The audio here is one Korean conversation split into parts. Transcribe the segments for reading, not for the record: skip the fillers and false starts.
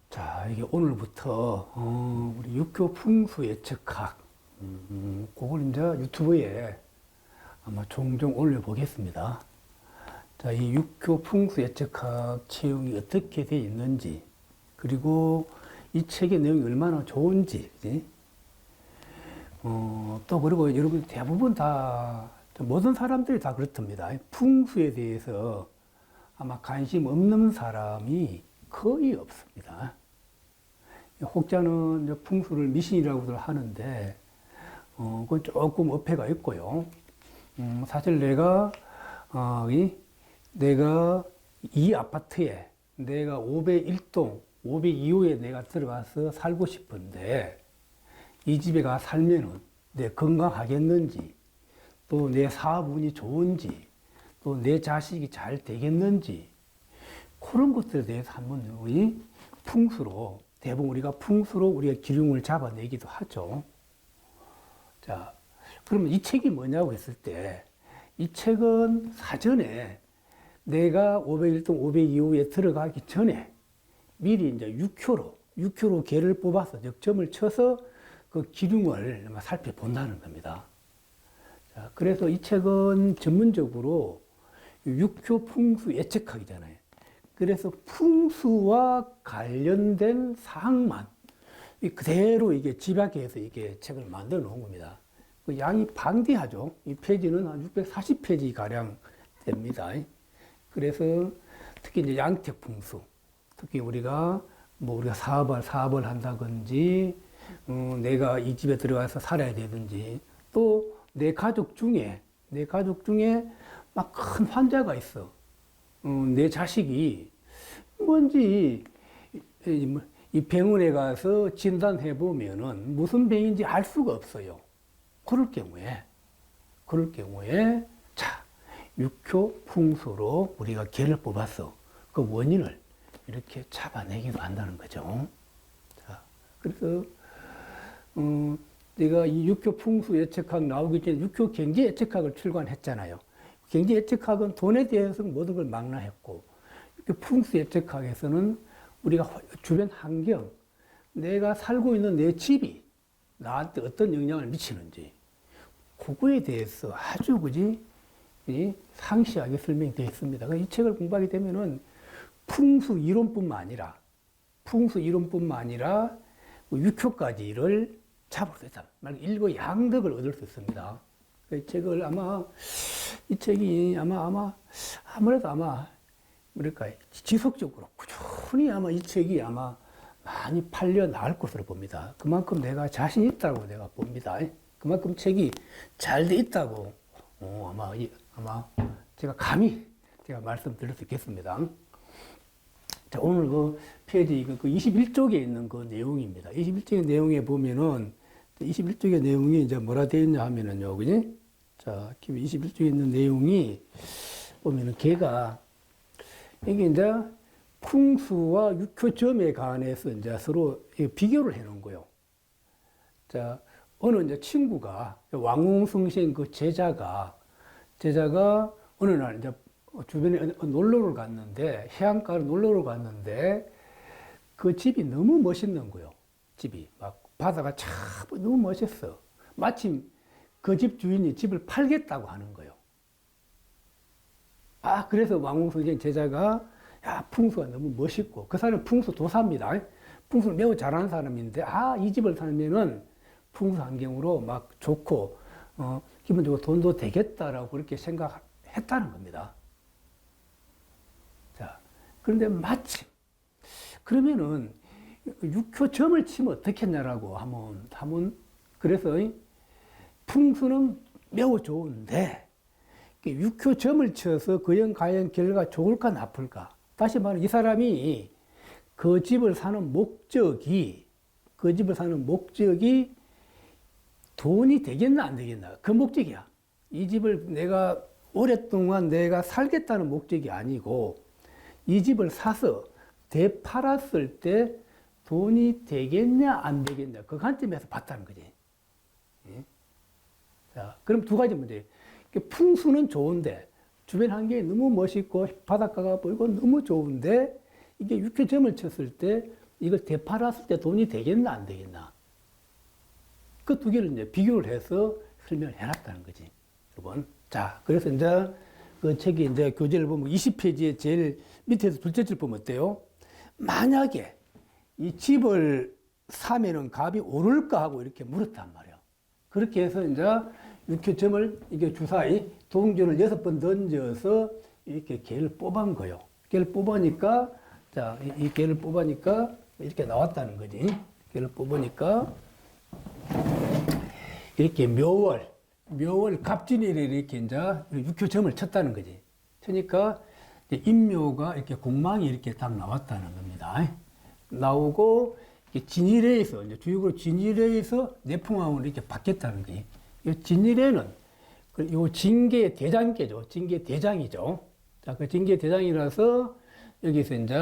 자, 이게 오늘부터 우리 육교 풍수 예측학 그걸 이제 유튜브에 아마 종종 올려보겠습니다. 자, 이 육교 풍수 예측학 채용이 어떻게 되어 있는지, 그리고 이 책의 내용이 얼마나 좋은지, 그지? 또 그리고 여러분 대부분 다 모든 사람들이 다 그렇답니다. 풍수에 대해서 아마 관심 없는 사람이 거의 없습니다. 혹자는 풍수를 미신이라고들 하는데, 그건 조금 어폐가 있고요. 사실 내가 이 아파트에 내가 501동, 502호에 내가 들어가서 살고 싶은데, 이 집에 가 살면은 내 건강하겠는지, 또 내 사업운이 좋은지, 또 내 자식이 잘 되겠는지, 그런 것들에 대해서 한번 우리 풍수로, 대부분 우리가 풍수로 우리가 기둥을 잡아내기도 하죠. 자, 그러면 이 책이 뭐냐고 했을 때, 이 책은 사전에 내가 501동, 502호에 들어가기 전에 미리 이제 6효로 개를 뽑아서 적점을 쳐서 그 기둥을 살펴본다는 겁니다. 자, 그래서 이 책은 전문적으로 6효 풍수 예측학이잖아요. 그래서 풍수와 관련된 사항만 그대로 이게 집약해서 이게 책을 만들어 놓은 겁니다. 그 양이 방대하죠. 이 페이지는 한 640페이지 가량 됩니다. 그래서 특히 이제 양택 풍수, 특히 우리가 사업을 한다든지, 내가 이 집에 들어가서 살아야 되든지, 또 내 가족 중에 막 큰 환자가 있어. 내 자식이 뭔지 이 병원에 가서 진단해 보면은 무슨 병인지 알 수가 없어요. 그럴 경우에 자, 육효 풍수로 우리가 개를 뽑아서 그 원인을 이렇게 잡아내기도 한다는 거죠. 자, 그래서 내가 이 육효 풍수 예측학 나오기 전에 육효 경제 예측학을 출간했잖아요. 경제 예측학은 돈에 대해서 모든 걸 망라했고, 풍수 예측학에서는 우리가 주변 환경, 내가 살고 있는 내 집이 나한테 어떤 영향을 미치는지, 그거에 대해서 아주 상세하게 설명되어 있습니다. 이 책을 공부하게 되면은 풍수 이론뿐만 아니라 육효까지를 잡을 수 있다. 말 일거양득을 얻을 수 있습니다. 이 책을 아무래도 뭐랄까요, 지속적으로 꾸준히 이 책이 많이 팔려 나갈 것으로 봅니다. 그만큼 내가 자신 있다고 내가 봅니다. 그만큼 책이 잘 돼 있다고 제가 감히 말씀드릴 수 있겠습니다. 자, 오늘 그 페이지 그 21쪽에 있는 그 내용입니다. 21쪽의 내용에 보면은 21쪽의 내용이 이제 뭐라 되어 있냐 하면은요, 그지? 자, 21쪽에 있는 내용이 보면은 걔가 이게 이제 풍수와 육효점에 관해서 이제 서로 비교를 해 놓은 거예요. 자, 어느 이제 친구가 왕웅성신 그 제자가 어느 날 이제 주변에 놀러를 갔는데, 해안가로 놀러를 갔는데, 그 집이 너무 멋있는 거예요. 집이. 막 바다가 참 너무 멋있어. 마침 그 집 주인이 집을 팔겠다고 하는 거예요. 그래서 왕웅성신 제자가, 야, 풍수가 너무 멋있고, 그 사람은 풍수 도사입니다. 풍수를 매우 잘하는 사람인데, 이 집을 살면은 풍수 환경으로 막 좋고, 기본적으로 돈도 되겠다라고 그렇게 생각했다는 겁니다. 자, 그런데 마침, 그러면은, 육효점을 치면 어떻겠냐라고 하면, 그래서, 풍수는 매우 좋은데, 육효점을 쳐서 과연 결과가 좋을까 나쁠까? 다시 말하면 이 사람이 그 집을 사는 목적이 돈이 되겠나 안 되겠나? 그 목적이야. 이 집을 내가 오랫동안 내가 살겠다는 목적이 아니고, 이 집을 사서 되팔았을 때 돈이 되겠냐 안 되겠냐, 그 관점에서 봤다는 거지. 예? 자, 그럼 두 가지 문제. 풍수는 좋은데 주변 환경이 너무 멋있고 바닷가가 보이고 너무 좋은데, 이게 육효점을 쳤을 때 이걸 되팔았을 때 돈이 되겠나, 안 되겠나? 그 두 개를 이제 비교를 해서 설명을 해놨다는 거지. 여러분. 자, 그래서 이제 그 책이 이제 교재를 보면 20페이지에 제일 밑에서 둘째 줄 보면 어때요? 만약에 이 집을 사면은 값이 오를까 하고 이렇게 물었단 말이에요. 그렇게 해서 이제 육효점을 이게 주사위 동전을 6번 던져서 이렇게 개를 뽑은 거예요. 개를 뽑으니까, 자, 이 개를 뽑으니까 이렇게 나왔다는 거지. 개를 뽑으니까 이렇게 묘월 갑진일에 이렇게 이제 육효점을 쳤다는 거지. 그러니까 인묘가 이렇게 공망이 이렇게 딱 나왔다는 겁니다. 나오고 진일에서 이제 주역으로 진일에서 내풍왕으로 이렇게 바뀌었다는 거지. 이 진일에는 요 징계 대장계죠. 징계 대장이죠. 자, 그 징계 대장이라서 여기서 이제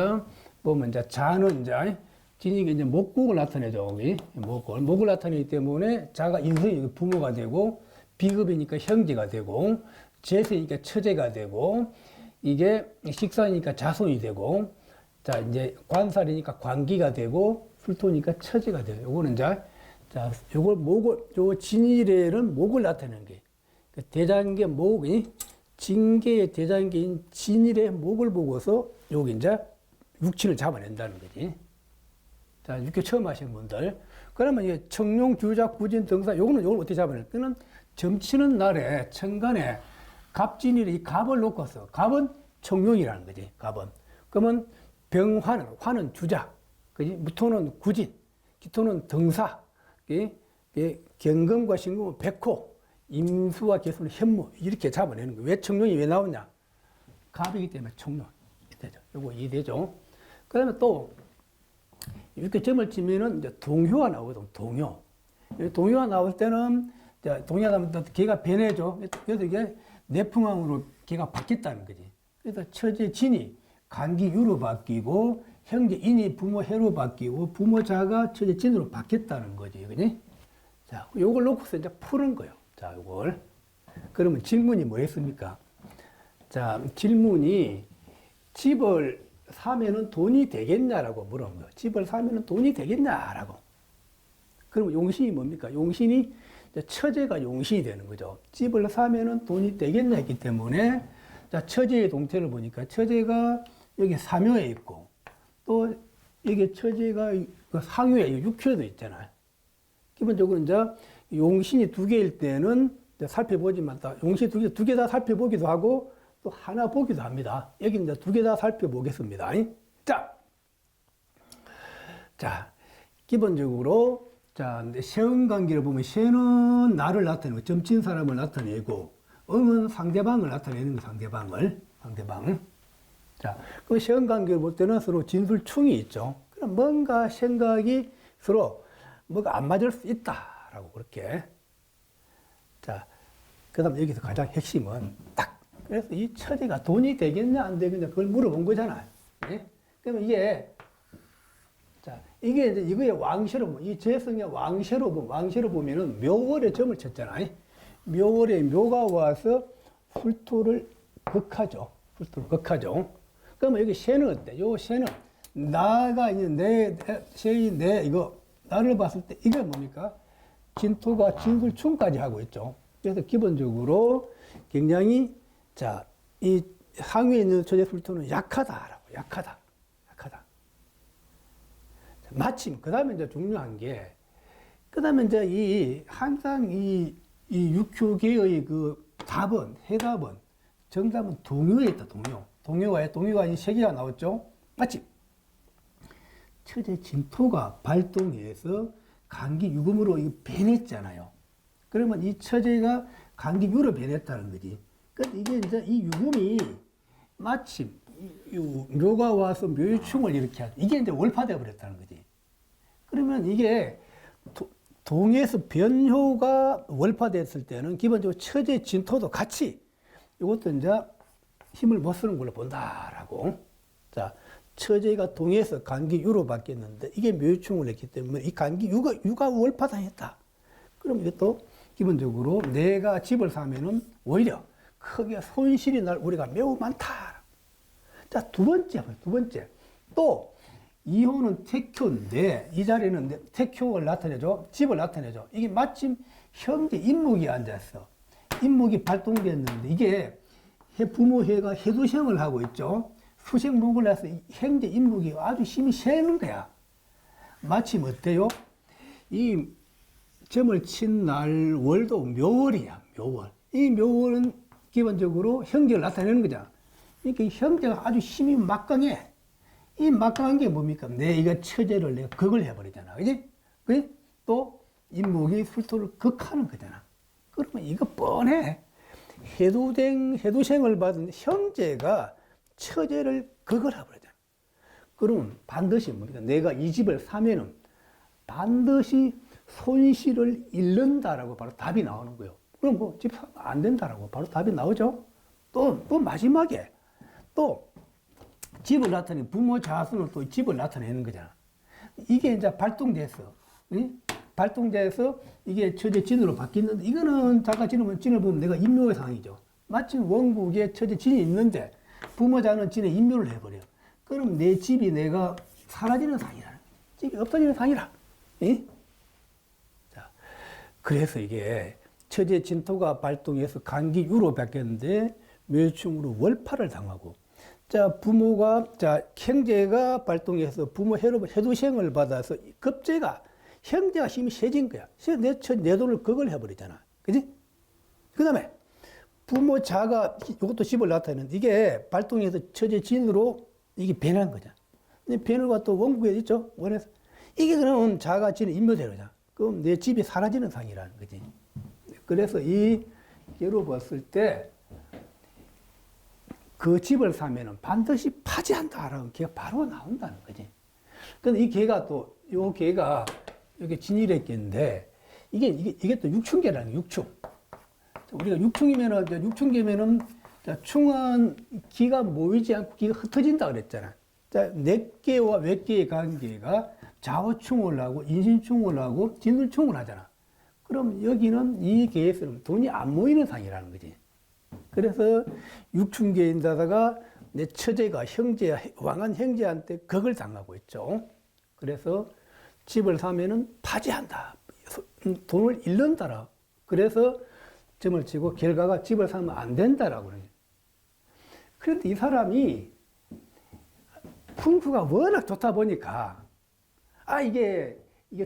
보면 이제 자는 이제 진이가 이제 목국을 나타내죠. 여기 목을 나타내기 때문에 자가 인성이 부모가 되고 비급이니까 형제가 되고 재세니까 처제가 되고 이게 식사니까 자손이 되고 자 이제 관살이니까 관기가 되고 술토니까 처제가 돼요. 요거는 이제 자 요걸 목을 요 진일에는 목을 나타내는 게 대장계 목이 징계의 대장계인 진일의 목을 보고서 여기 이제 육친을 잡아낸다는 거지. 자, 육교 처음 하시는 분들. 그러면 이게 청룡, 주작, 구진, 등사, 요거는 요걸 어떻게 잡아낼? 그는 점치는 날에 천간에 갑진일에 이 갑을 놓고서, 갑은 청룡이라는 거지, 갑은. 그러면 화는 주작, 그지? 무토는 구진, 기토는 등사, 경금과 신금은 백호, 임수와 개수는 현무, 이렇게 잡아내는 거예요. 왜 청룡이 왜 나오냐? 갑이기 때문에 청룡. 되죠. 요거 이해되죠? 그 다음에 또, 이렇게 점을 치면은 이제 동효가 나오거든, 동효. 동효가 나올 때는, 동효가 나오면 걔가 변해죠. 그래서 이게 내풍왕으로 걔가 바뀌었다는 거지. 그래서 처제 진이 간기유로 바뀌고, 형제 인이 부모 해로 바뀌고, 부모자가 처제 진으로 바뀌었다는 거지. 그지? 자, 요걸 놓고서 이제 푸는 거예요. 자, 요걸. 그러면 질문이 뭐였습니까? 자, 질문이 집을 사면은 돈이 되겠냐라고 물어본 거예요. 집을 사면은 돈이 되겠냐라고. 그럼 용신이 뭡니까? 용신이 처제가 용신이 되는 거죠. 집을 사면은 돈이 되겠냐 했기 때문에 자, 처제의 동태를 보니까 처제가 여기 사묘에 있고 또 여기 처제가 그 상유에 육효도 있잖아요. 기본적으로 이제 용신이 두 개일 때는 살펴보지만 용신이 두 개 다 살펴보기도 하고 또 하나 보기도 합니다. 여기 이제 두 개 다 살펴보겠습니다. 자, 기본적으로, 자, 세음 관계를 보면, 세는 나를 나타내고, 점친 사람을 나타내고, 음은 상대방을 나타내는 거, 상대방을. 자, 그 세음 관계를 볼 때는 서로 진술충이 있죠. 그럼 뭔가 생각이 서로 뭐가 안 맞을 수 있다라고 그렇게. 자, 그 다음 여기서 가장 핵심은 딱. 그래서 이 처제가 돈이 되겠냐, 안 되겠냐, 그걸 물어본 거잖아요. 예? 그러면 이게, 자, 이게 이제 이거의 왕세로, 이 재성의 왕세로 보면은 묘월에 점을 쳤잖아요. 묘월에 묘가 와서 술토를 극하죠. 그러면 여기 세는 어때? 요 세는, 나가 이제 이거, 나를 봤을 때 이게 뭡니까? 진토가 진술충까지 하고 있죠. 그래서 기본적으로 굉장히 자, 이 상위에 있는 처제 술토는 약하다라고, 약하다. 마침, 그 다음에 이제 중요한 게, 그 다음에 이제 항상 이 육효계의 그 답은, 해답은, 정답은 동요에 있다, 동요가 이 세 개가 나왔죠? 마침, 처제 진토가 발동해서 간기유금으로 변했잖아요. 그러면 이 처제가 간기유로 변했다는 거지. 이게 이제 이 유금이 마침 묘가 와서 묘유충을 이렇게 하죠. 이게 이제 월파되어 버렸다는 거지. 그러면 이게 동에서 변효가 월파됐을 때는 기본적으로 처제 진토도 같이 이것도 이제 힘을 못 쓰는 걸로 본다라고. 자, 처제가 동에서 간기유로 바뀌었는데 이게 묘유충을 했기 때문에 이 간기유가 월파당했다. 그럼 이것도 기본적으로 내가 집을 사면은 오히려 크게 손실이 날 우리가 매우 많다. 자, 두 번째. 또, 2호는 태교인데 이 자리는 태교를 나타내죠. 집을 나타내죠. 이게 마침 형제 인목이 앉았어. 인목이 발동됐는데 이게 부모회가 해두생을 하고 있죠. 수생목을 해서 형제 인목이 아주 힘이 세는 거야. 마침 어때요? 이 점을 친 날 월도 묘월이야. 묘월. 이 묘월은 기본적으로 형제를 나타내는 거잖아. 그러니까 형제가 아주 힘이 막강해. 이 막강한 게 뭡니까? 내가 처제를 내가 극을 해버리잖아. 그지? 그지? 또 인목이 술토를 극하는 거잖아. 그러면 이거 뻔해. 해두생을 받은 형제가 처제를 극을 해버리잖아. 그러면 반드시 뭡니까? 내가 이 집을 사면은 반드시 손실을 잃는다라고 바로 답이 나오는 거예요. 그럼 뭐 집 사면 안 된다라고 바로 답이 나오죠. 또 마지막에 또 집을 나타내는 부모 자손은 또 집을 나타내는 거잖아. 이게 이제 발동돼서, 응? 발동돼서 이게 처제 진으로 바뀌는데 이거는 잠깐 진을 보면 내가 인묘의 상이죠. 마침 원국에 처제 진이 있는데 부모 자는 진에 인묘를 해버려. 그럼 내 집이 내가 사라지는 상이라. 집이 없어지는 상이라. 응? 자, 그래서 이게 처제 진토가 발동해서 간기유로 바뀌었는데 묘충으로 월파를 당하고 자, 형제가 발동해서 부모 해두생을 받아서 급제가, 형제가 힘이 세진 거야. 내 돈을 그걸 해버리잖아. 그지? 그 다음에, 부모 자가, 이것도 집을 나타내는데, 이게 발동해서 처제 진으로 이게 변한 거잖아. 근데 변화가 또 원국에 있죠? 원에서. 이게 그러면 자가 진을 인묘되는 거잖아. 그럼 내 집이 사라지는 상이라는 거지. 그래서 이 예로 봤을 때, 그 집을 사면은 반드시 파지한다라는 개가 바로 나온다는 거지. 근데 이 개가 또, 요 개가, 이게 진일했겠는데, 이게 또 육충개라는 거예요, 육충. 우리가 육충개면은, 충은 기가 모이지 않고 기가 흩어진다 그랬잖아. 자, 넷개와 외개의 관계가 좌우충을 하고, 인신충을 하고, 진술충을 하잖아. 그럼 여기는 이 개에서는 돈이 안 모이는 상이라는 거지. 그래서 육충계인다다가 내 처제가 왕한 형제한테 극을 당하고 있죠. 그래서 집을 사면은 파지한다. 돈을 잃는다라. 그래서 점을 치고 결과가 집을 사면 안 된다라고 그래요. 그런데 이 사람이 풍수가 워낙 좋다 보니까 이게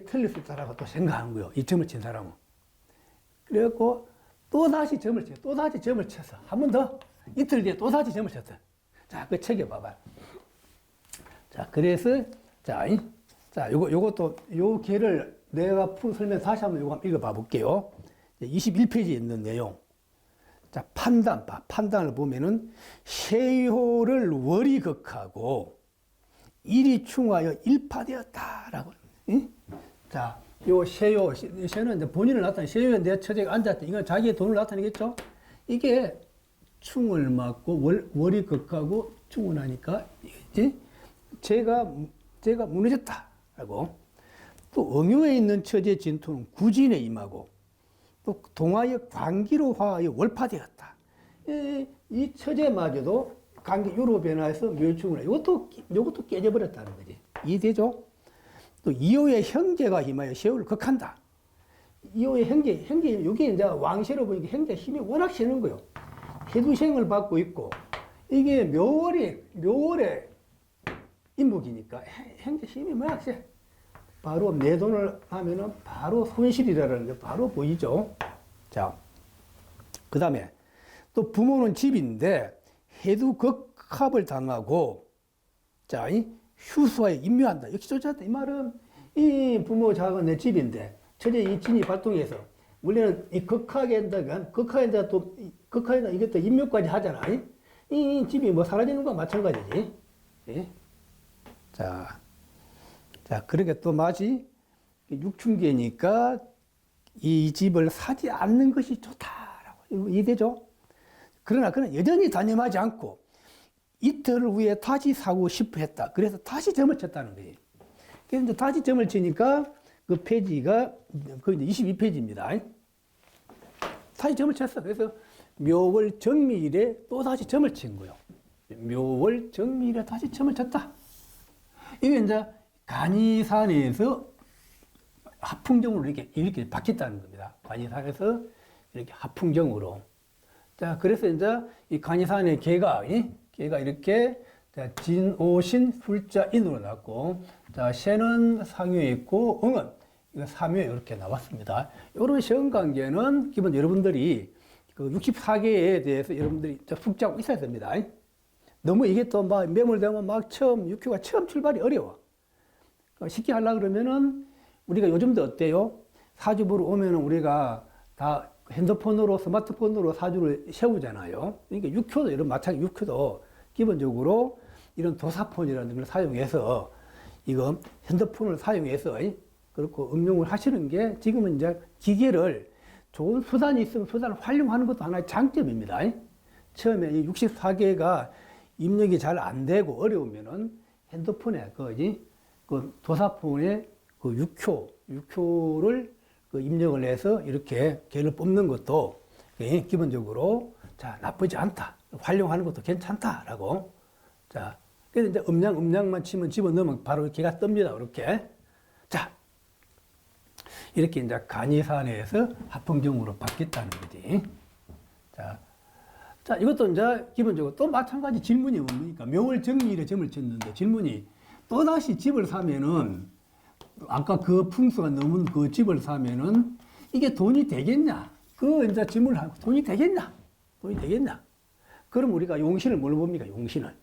틀릴 수 있다라고 또 생각한 거예요. 이 점을 친 사람은. 그래갖고 또다시 점을 쳐서 한 번 더 이틀 뒤에 또다시 점을 쳤어. 자, 그 책에 봐봐. 자, 그래서 요것도 요 개를 내가 푼 설명 다시 한번 요거 읽어봐 볼게요. 21페이지에 있는 내용. 자, 판단을 보면은 세효를 월이극하고 일이 충하여 일파되었다라고. 응? 자, 요 세는 이제 본인을 나타내, 세요에 내 처제가 앉았다. 이건 자기의 돈을 나타내겠죠? 이게 충을 맞고 월이 극하고 충을 하니까, 이게 제가 무너졌다라고. 또 응유에 있는 처제 진토는 구진에 임하고, 또 동화의 관기로 화하여 월파되었다. 이 처제마저도 관기 유로 변화해서 묘충을 해. 이것도 깨져버렸다는 거지. 이해되죠? 또 이호의 형제가 임하여 세월을 극한다. 이호의 형제, 여기 이제 왕세로 보니까 형제 힘이 워낙 세는 거예요. 해두생을 받고 있고, 이게 묘월의 인목이니까 형제 힘이 워낙 세. 바로 내 돈을 하면은 바로 손실이라는 게 바로 보이죠. 자, 그 다음에 또 부모는 집인데 해두 극합을 당하고, 자, 휴수하에 임묘한다. 역시 좋지 않다. 이 말은 이 부모 자가 내 집인데 처제 이 진이 발동해서 원래는 이 극하에다 또 이것도 임묘까지 하잖아. 이 집이 뭐 사라지는 거와 마찬가지지. 예? 자, 그렇게 또 마치 육충계니까 이 집을 사지 않는 것이 좋다라고 이해되죠? 그러나 그는 여전히 단념하지 않고 이틀 후에 다시 사고 싶어 했다. 그래서 다시 점을 쳤다는 거예요. 그래서 이제 다시 점을 치니까 그 페이지가 그 22페이지입니다. 다시 점을 쳤어. 그래서 묘월 정미일에 또 다시 점을 친 거예요. 묘월 정미일에 다시 점을 쳤다. 이게 이제 간이산에서 하풍정으로 이렇게 바뀌었다는 겁니다. 간이산에서 이렇게 하풍정으로. 자, 그래서 이제 이 간이산의 개가 이렇게 자, 진오신 훌자 인으로 나왔고, 자, 새는 상유에 있고, 응은 이거 삼유에 이렇게 나왔습니다. 이런 시험 관계는 기본 여러분들이 그 64개에 대해서 여러분들이 푹 잡고 있어야 됩니다. 너무 이게 또 막 매몰되면 막 처음, 육교가 처음 출발이 어려워. 쉽게 하려고 그러면은 우리가 요즘도 어때요? 사주보러 오면은 우리가 다 핸드폰으로, 스마트폰으로 사주를 세우잖아요. 그러니까 육효도 이런 마찬가지 육효도 기본적으로 이런 도사폰이라는 걸 사용해서 이거 핸드폰을 사용해서 그렇고 응용을 하시는 게 지금은 이제 기계를 좋은 수단이 있으면 수단을 활용하는 것도 하나의 장점입니다. 처음에 이 64개가 입력이 잘 안 되고 어려우면은 핸드폰에 그 도사폰에 그 육효를 그 입력을 해서 이렇게 개를 뽑는 것도 기본적으로 자, 나쁘지 않다. 활용하는 것도 괜찮다라고. 자, 그래서 이제 음량만 치면 집어넣으면 바로 개가 뜹니다. 이렇게. 자, 이렇게 이제 간이산에서 하풍정으로 바뀌었다는 거지. 자, 이것도 이제 기본적으로 또 마찬가지 질문이 뭡니까? 묘월 정일에 점을 쳤는데 질문이 또다시 집을 사면은 아까 그 풍수가 넘은 그 집을 사면은 이게 돈이 되겠냐? 그 이제 질문을 하고 돈이 되겠냐? 돈이 되겠냐? 그럼 우리가 용신을 뭘 봅니까? 용신을.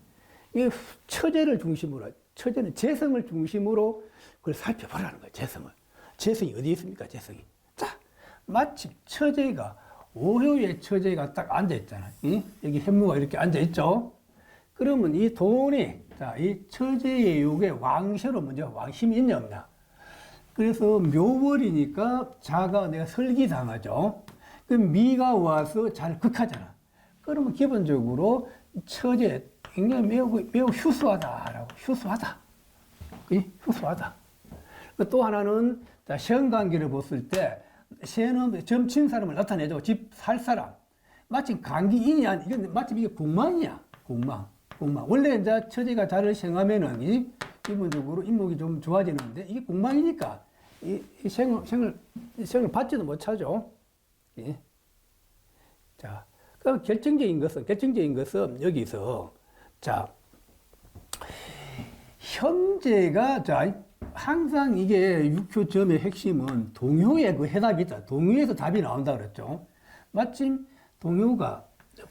이 처제를 중심으로, 처제는 재성을 중심으로 그걸 살펴보라는 거예요. 재성을. 재성이 어디 있습니까? 재성이. 자, 마침 처제가 오효의 처제가 딱 앉아 있잖아요. 여기 현무가 이렇게 앉아 있죠. 그러면 이 돈이 자, 이 처제의 요게 왕셔로 먼저 왕심이 있냐 없냐. 그래서 묘월이니까 자가 내가 설기당하죠. 그럼 미가 와서 잘 극하잖아. 그러면 기본적으로 처제 굉장히 매우 휴수하다라고. 휴수하다. 휴수하다. 또 하나는 시험관계를 봤을 때 새는 점친 사람을 나타내죠. 집 살 사람. 마침 간기인이 이건 마침 이게 공망이야. 공망. 원래 이제 처제가 자를 생하면은 기본적으로 인목이 좀 좋아지는데 이게 공망이니까 이 생을 받지도 못하죠. 예. 자, 그럼 결정적인 것은 여기서 자, 현재가 자, 항상 이게 육효점의 핵심은 동효의 그 해답이 있다. 동효에서 답이 나온다 그랬죠. 마침 동효가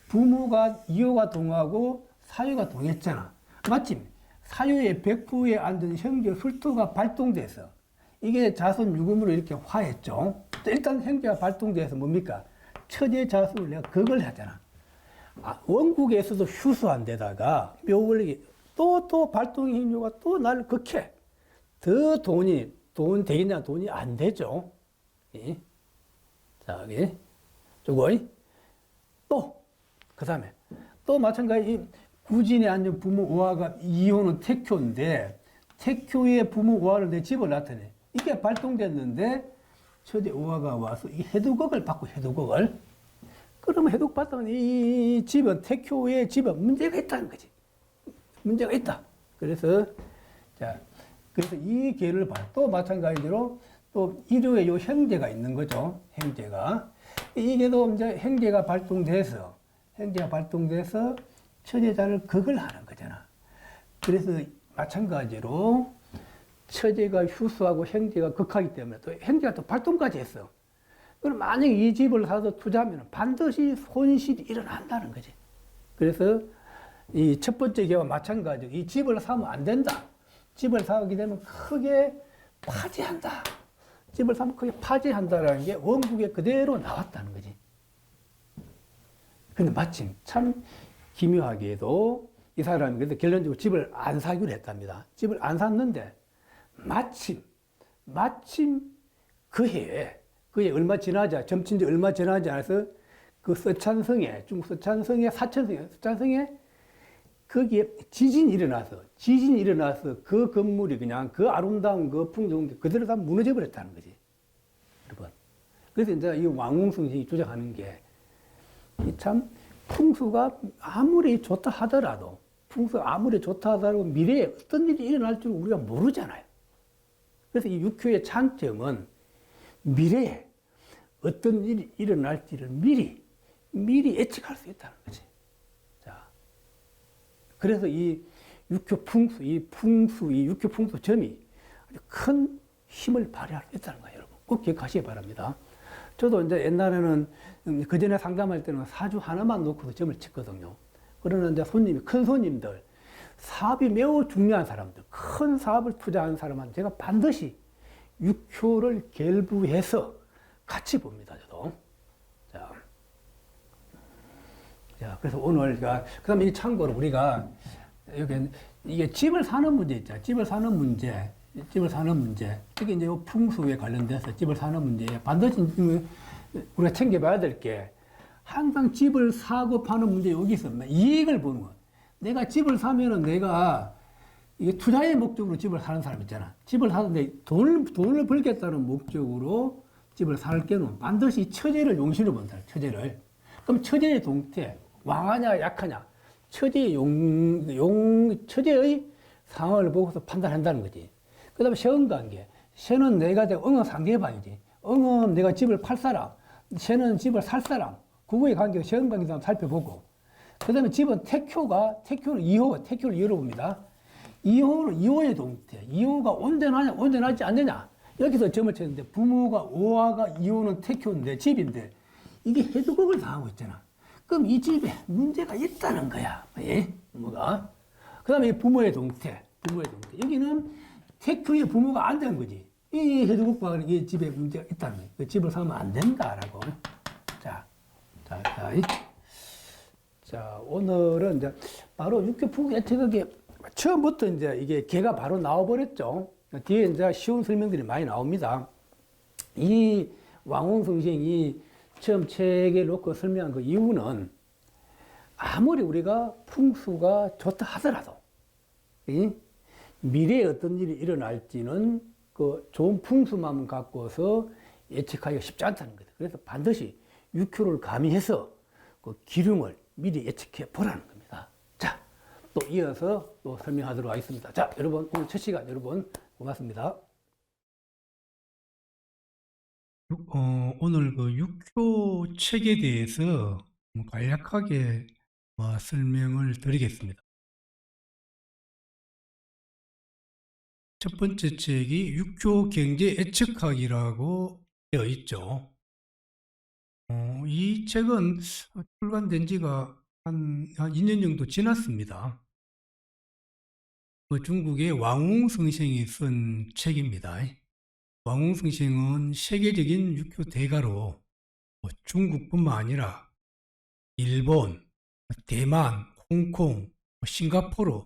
부모가 이효가 동하고 사유가 동했잖아. 마침 사유의 백부에 앉은 형제 훌토가 발동돼서 이게 자손 유금으로 이렇게 화했죠. 일단 형제가 발동돼서 뭡니까? 처제 자손을 내가 극을 하잖아. 원국에서도 휴수한 데다가 묘월이 또 발동의 힘요가 또 나를 극해. 더 돈 되겠냐? 돈이 안 되죠. 예. 자, 여기. 저거, 또, 그 다음에, 또 마찬가지, 구진에 앉은 부모 오화가 이호는 택효인데, 택효의 부모 오화를 내 집을 나타내. 이게 발동됐는데, 처제 오화가 와서 이 해두곡을 받고 해두곡을. 그러면 해두곡 받으면 이 집은, 택효의 집은 문제가 있다는 거지. 문제가 있다. 그래서 이 개를 봐. 또 마찬가지로 또 일요에 요 형제가 있는 거죠. 형제가. 이게도 이제 형제가 발동돼서 처제자를 극을 하는 거잖아. 그래서 마찬가지로 처제가 휴수하고 형제가 극하기 때문에 또 형제가 또 발동까지 했어. 그럼 만약에 이 집을 사서 투자하면 반드시 손실이 일어난다는 거지. 그래서 이 첫 번째 개와 마찬가지로 이 집을 사면 안 된다. 집을 사게 되면 크게 파지한다. 집을 사면 크게 파지한다라는 게 원국에 그대로 나왔다는 거지. 근데 마침 참 기묘하게도 이 사람이 그래서 결론적으로 집을 안 사기로 했답니다. 집을 안 샀는데 마침 그 해에 얼마 지나지 점친지 얼마 지나지 않아서 그 서찬성에 중국 서찬성에 서찬성에 거기에 지진이 일어나서 그 건물이 그냥 그 아름다운 그 풍경 그대로 다 무너져 버렸다는 거지. 여러분. 그래서 이제 이 왕궁성신이 주장하는 게 참 풍수가 아무리 좋다 하더라도 풍수 아무리 좋다 하더라도 미래에 어떤 일이 일어날 줄 우리가 모르잖아요. 그래서 이 육효의 장점은 미래에 어떤 일이 일어날지를 미리 예측할 수 있다는 거지. 자, 그래서 이 육효 풍수, 이 육효 풍수 점이 아주 큰 힘을 발휘할 수 있다는 거예요, 여러분. 꼭 기억하시기 바랍니다. 저도 이제 옛날에는 그 전에 상담할 때는 사주 하나만 놓고도 점을 쳤거든요. 그러나 이제 큰 손님들, 사업이 매우 중요한 사람들, 큰 사업을 투자한 사람한테 제가 반드시 육효를 결부해서 같이 봅니다, 저도. 자, 그래서 오늘, 그 다음에 이 참고로 우리가, 여기, 이게 집을 사는 문제 있죠. 집을 사는 문제. 특히 이제 풍수에 관련돼서 집을 사는 문제에 반드시 우리가 챙겨봐야 될 게, 항상 집을 사고 파는 문제 여기서 이익을 보는 거. 내가 집을 사면은 내가 이게 투자의 목적으로 집을 사는 사람 있잖아. 집을 사는데 돈을 벌겠다는 목적으로 집을 살 때는 반드시 처제를 용신으로 본다. 처제를. 그럼 처제의 동태, 왕하냐 약하냐, 처제의 처제의 상황을 보고서 판단한다는 거지. 그 다음에 세원관계. 세는 내가 응어 상대방이지. 응어 내가 집을 팔 사람, 세는 집을 살 사람. 그거의 관계가 세원관계도 한번 살펴보고. 그 다음에 집은 태효는 2호, 태효를 2호로 봅니다. 2호의 동태. 2호가 온전하냐, 온전하지 않느냐. 여기서 점을 쳤는데 부모가 5화가 2호는 태효인데 집인데 이게 해두곡을 당하고 있잖아. 그럼 이 집에 문제가 있다는 거야. 예? 뭐가? 그 다음에 부모의 동태. 여기는 태효의 부모가 안 되는 거지. 이 해두곡과 이 집에 문제가 있다는 거야. 그 집을 사면 안 된다라고. 자, 오늘은 이제 바로 육교풍 예측하게 처음부터 이제 이게 개가 바로 나와버렸죠. 뒤에 이제 쉬운 설명들이 많이 나옵니다. 이 왕홍성생이 처음 책에 놓고 설명한 그 이유는 아무리 우리가 풍수가 좋다 하더라도 미래에 어떤 일이 일어날지는 그 좋은 풍수만 갖고서 예측하기가 쉽지 않다는 거죠. 그래서 반드시 육효를 가미해서 그 기륭을 미리 예측해 보라는 겁니다. 자, 또 이어서 또 설명하도록 하겠습니다. 자, 여러분 오늘 첫 시간 여러분 고맙습니다. 오늘 그 육효 책에 대해서 간략하게 설명을 드리겠습니다. 첫 번째 책이 육효 경제 예측학이라고 되어 있죠. 이 책은 출간된 지가 한 2년 정도 지났습니다. 그 중국의 왕웅성생이 쓴 책입니다. 왕웅성생은 세계적인 육효 대가로 중국뿐만 아니라 일본, 대만, 홍콩, 싱가포르,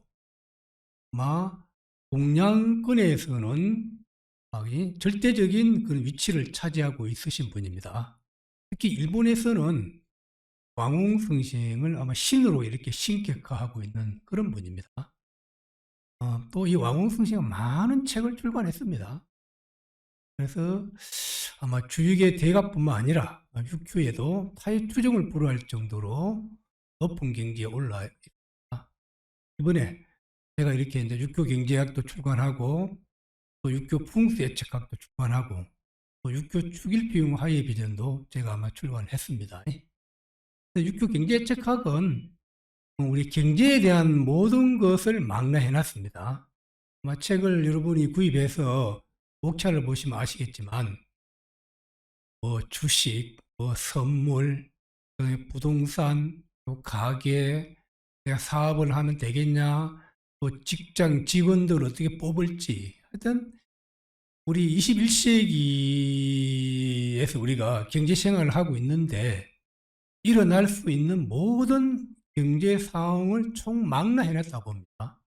동양권에서는 절대적인 그런 위치를 차지하고 있으신 분입니다. 특히 일본에서는 왕홍성생을 아마 신으로 이렇게 신격화하고 있는 그런 분입니다. 또 이 왕홍성생은 많은 책을 출간했습니다. 그래서 아마 주육의 대가뿐만 아니라 육효에도 타의 투정을 불허할 정도로 높은 경지에 올라 있습니다. 이번에 제가 이렇게 이제 육효 경제학도 출간하고 또 육효 풍수 예측학도 출간하고 또 육효 축일비용 하의 비전도 제가 아마 출간했습니다. 육효 경제 예측학은 우리 경제에 대한 모든 것을 망라해 놨습니다. 아마 책을 여러분이 구입해서 목차를 보시면 아시겠지만 주식, 선물, 부동산, 가게, 내가 사업을 하면 되겠냐, 또 직장 직원들 어떻게 뽑을지, 하여튼 우리 21세기에서 우리가 경제 생활을 하고 있는데 일어날 수 있는 모든 경제 상황을 총망라해 놨다고 봅니다.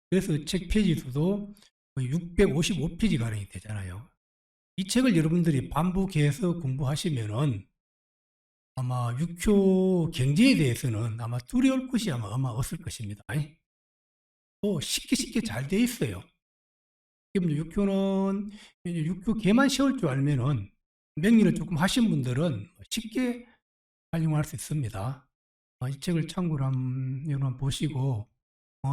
그래서 책 페이지 수도 655페이지 가량이 되잖아요. 이 책을 여러분들이 반복해서 공부하시면은 아마 육효 경제에 대해서는 아마 두려울 것이 아마 없을 것입니다. 또 쉽게 잘 돼 있어요. 육효는 육효 개만 쉬울 줄 알면은 명리를 조금 하신 분들은 쉽게 활용할 수 있습니다. 이 책을 참고로 여러분 보시고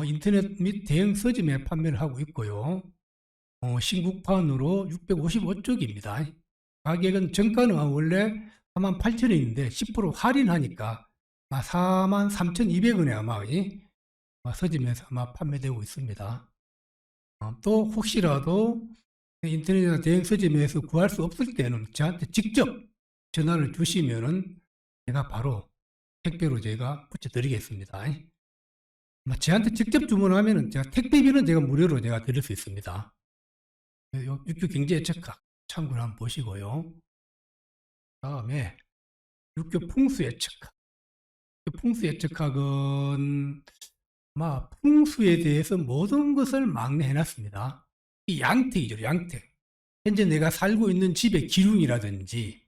인터넷 및 대형 서점에 판매를 하고 있고요. 신국판으로 655쪽입니다. 가격은 정가는 원래 48,000원인데 10% 할인하니까 43,200원에 아마 서점에서 아마 판매되고 있습니다. 또 혹시라도 인터넷이나 대형 서점에서 구할 수 없을 때는 저한테 직접 전화를 주시면은 제가 바로 택배로 제가 붙여드리겠습니다. 저한테 직접 주문하면은 제가 택배비는 제가 무료로 제가 드릴 수 있습니다. 육교 경제 예측학 참고를 한번 보시고요. 다음에 육교 풍수 예측학. 풍수 예측학은 아마 풍수에 대해서 모든 것을 막내해놨습니다. 이 양택이죠, 양택. 현재 내가 살고 있는 집의 기둥이라든지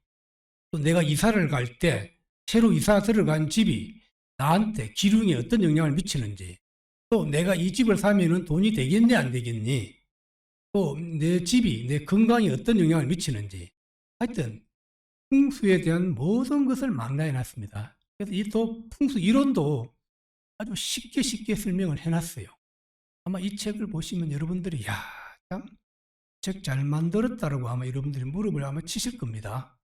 또 내가 이사를 갈 때 새로 이사 들어간 집이 나한테 기둥에 어떤 영향을 미치는지 또 내가 이 집을 사면은 돈이 되겠니 안 되겠니 또 내 집이 내 건강에 어떤 영향을 미치는지 하여튼 풍수에 대한 모든 것을 망라해 놨습니다. 그래서 이 또 풍수 이론도 아주 쉽게 설명을 해놨어요. 아마 이 책을 보시면 여러분들이 야, 참 책 잘 만들었다라고 아마 여러분들이 무릎을 아마 치실 겁니다.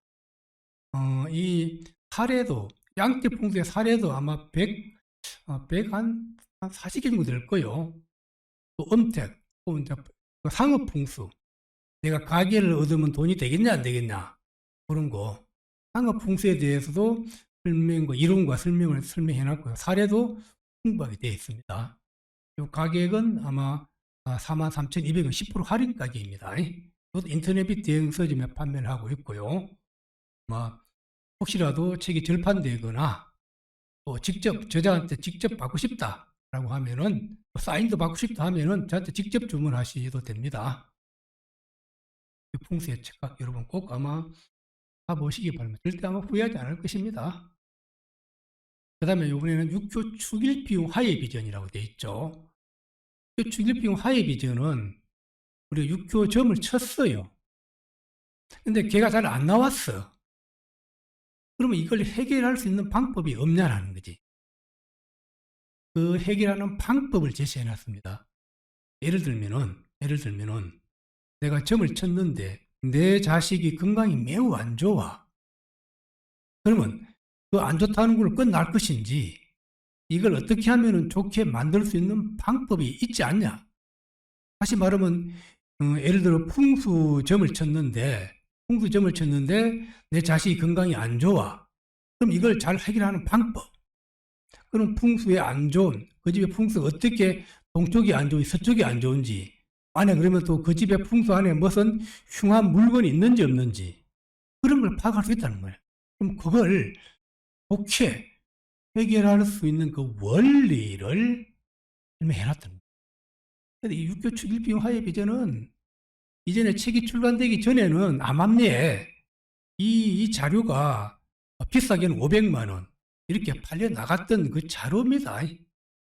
이 사례도 양떼 풍수의 사례도 아마 100 한 40개 정도 될 거예요. 또 음택, 또 이제 상업 풍수. 내가 가게를 얻으면 돈이 되겠냐 안 되겠냐 그런 거. 상업 풍수에 대해서도 설명과 이론과 설명을 설명해 놨고요. 사례도 풍부하게 되어 있습니다. 이 가격은 아마 43,200원 10% 할인 가격입니다. 이것도 인터넷 및 대형 서점에 판매를 하고 있고요. 혹시라도 책이 절판되거나 또 직접 저자한테 직접 받고 싶다라고 하면은 사인도 받고 싶다 하면은 저한테 직접 주문하셔도 됩니다. 풍수 예측학 여러분 꼭 아마 가보시기 바랍니다. 절대 아마 후회하지 않을 것입니다. 그 다음에 이번에는 육교 축일 비용 하회 비전이라고 되어 있죠. 육교 축일 비용 하회 비전은 우리 육교 점을 쳤어요. 근데 걔가 잘 안 나왔어. 그러면 이걸 해결할 수 있는 방법이 없냐라는 거지. 그 해결하는 방법을 제시해 놨습니다. 예를 들면은 내가 점을 쳤는데 내 자식이 건강이 매우 안 좋아. 그러면 그 안 좋다는 걸 끝날 것인지 이걸 어떻게 하면 좋게 만들 수 있는 방법이 있지 않냐. 다시 말하면 예를 들어 풍수점을 쳤는데 내 자식이 건강이 안 좋아. 그럼 이걸 잘 해결하는 방법. 그럼 풍수에 안 좋은 그 집의 풍수가 어떻게 동쪽이 안 좋은지 서쪽이 안 좋은지 안에 그러면 또 그 집의 풍수 안에 무슨 흉한 물건이 있는지 없는지 그런 걸 파악할 수 있다는 거예요. 그럼 그걸 좋게 해결할 수 있는 그 원리를 설명해놨다는 거예요. 그래서 이 육교 축일 비용 하회 비전은 이전에 책이 출간되기 전에는 암암리에 이 자료가 비싸게는 500만 원 이렇게 팔려 나갔던 그 자료입니다.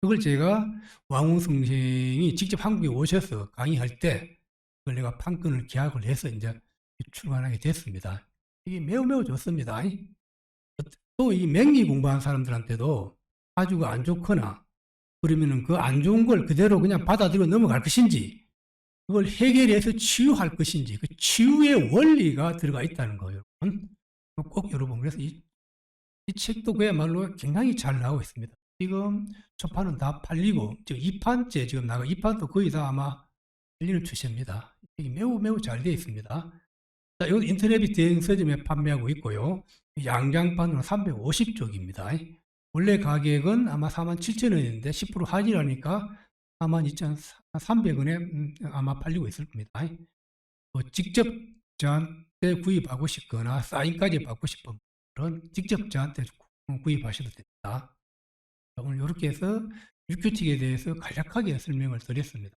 그걸 제가 왕웅 선생이 직접 한국에 오셔서 강의할 때 그걸 내가 판권을 계약을 해서 이제 출간하게 됐습니다. 이게 매우 좋습니다. 또 이 맹리 공부한 사람들한테도 사주가 안 좋거나 그러면은 그 안 좋은 걸 그대로 그냥 받아들이고 넘어갈 것인지 그걸 해결해서 치유할 것인지 그 치유의 원리가 들어가 있다는 거예요. 꼭 여러분 그래서 이 책도 그야말로 굉장히 잘 나오고 있습니다. 지금 초판은 다 팔리고 지금 2판째 지금 나가 2판도 거의 다 아마 팔리는 추세입니다. 이게 매우 잘 되어 있습니다. 자, 이건 인터넷 대행 서점에 판매하고 있고요. 양장판으로 350쪽입니다. 원래 가격은 아마 47,000원인데 10% 할인하니까 42,300원에 아마 팔리고 있을 겁니다. 직접 저한테 구입하고 싶거나 사인까지 받고 싶은 분들은 직접 저한테 구입하셔도 됩니다. 오늘 이렇게 해서 육교칙에 대해서 간략하게 설명을 드렸습니다.